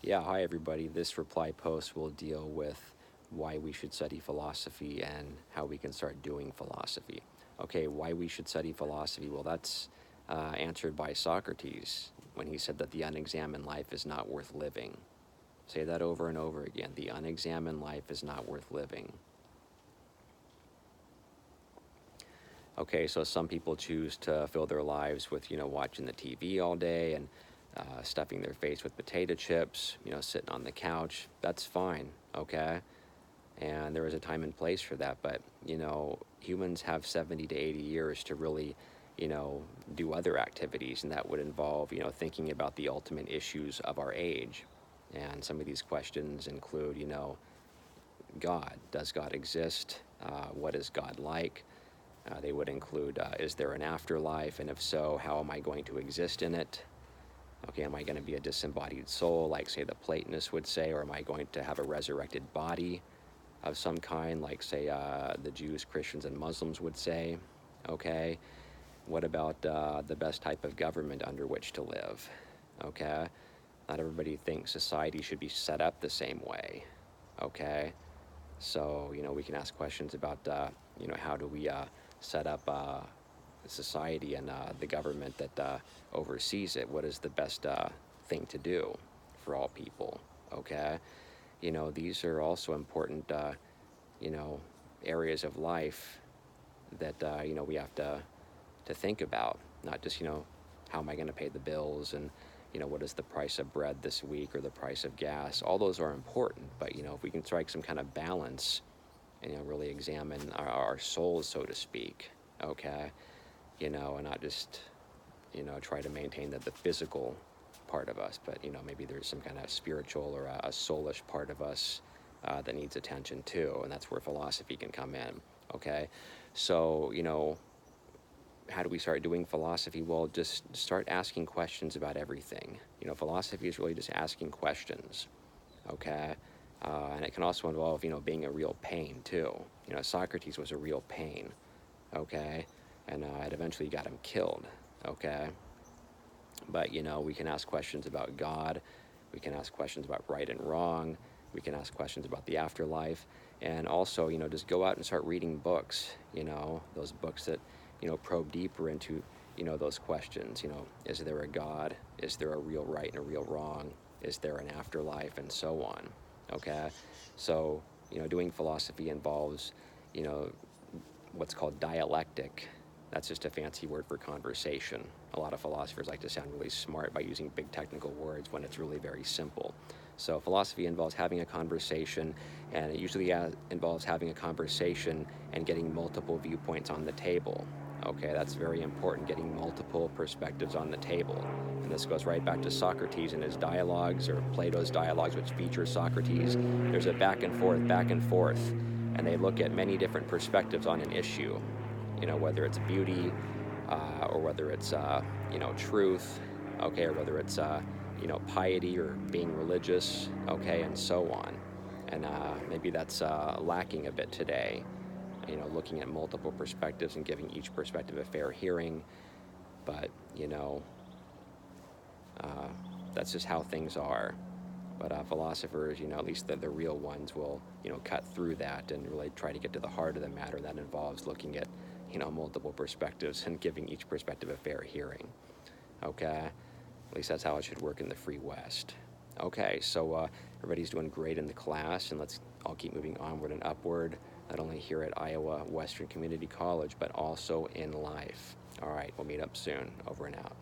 Yeah, hi everybody. This reply post will deal with why we should study philosophy and how we can start doing philosophy. Okay, why we should study philosophy? Well, that's answered by Socrates when he said that the unexamined life is not worth living. Say that over and over again. The unexamined life is not worth living. Okay, so some people choose to fill their lives with, watching the TV all day and stuffing their face with potato chips, sitting on the couch. That's fine, okay? And there is a time and place for that, but, humans have 70 to 80 years to really, do other activities, and that would involve, thinking about the ultimate issues of our age. And some of these questions include, God. Does God exist? What is God like? They would include, is there an afterlife? And if so, how am I going to exist in it? Okay, am I going to be a disembodied soul, like, say, the Platonists would say, or am I going to have a resurrected body of some kind, like, say, the Jews, Christians, and Muslims would say? Okay, what about the best type of government under which to live? Okay, not everybody thinks society should be set up the same way. Okay, so, we can ask questions about, how do we set up society and the government that oversees it? What is the best thing to do for all people? Okay, these are also important, you know, areas of life that we have to think about. Not just how am I going to pay the bills and what is the price of bread this week or the price of gas. All those are important, but if we can strike some kind of balance and really examine our souls, so to speak. Okay, and not just try to maintain the physical part of us, but maybe there's some kind of spiritual or a soulish part of us that needs attention too, and that's where philosophy can come in. Okay, so how do we start doing philosophy? Well, just start asking questions about everything. Philosophy is really just asking questions. Okay, and it can also involve being a real pain too. Socrates was a real pain. Okay, and it eventually got him killed. Okay, but we can ask questions about God, we can ask questions about right and wrong, we can ask questions about the afterlife, and also just go out and start reading books, those books that probe deeper into those questions. Is there a God? Is there a real right and a real wrong? Is there an afterlife? And so on. Okay, so doing philosophy involves what's called dialectic. That's just a fancy word for conversation. A lot of philosophers like to sound really smart by using big technical words when it's really very simple. So philosophy involves having a conversation, and it usually involves having a conversation and getting multiple viewpoints on the table. Okay, that's very important, getting multiple perspectives on the table. And this goes right back to Socrates and his dialogues, or Plato's dialogues, which feature Socrates. There's a back and forth, and they look at many different perspectives on an issue. Whether it's beauty, or whether it's, truth, okay, or whether it's, piety or being religious, okay, and so on. And maybe that's lacking a bit today, looking at multiple perspectives and giving each perspective a fair hearing. But, that's just how things are. But philosophers, at least the real ones, will, cut through that and really try to get to the heart of the matter. That involves looking at, multiple perspectives and giving each perspective a fair hearing. Okay? At least that's how it should work in the Free West. Okay, so everybody's doing great in the class, and let's all keep moving onward and upward, not only here at Iowa Western Community College, but also in life. All right, we'll meet up soon. Over and out.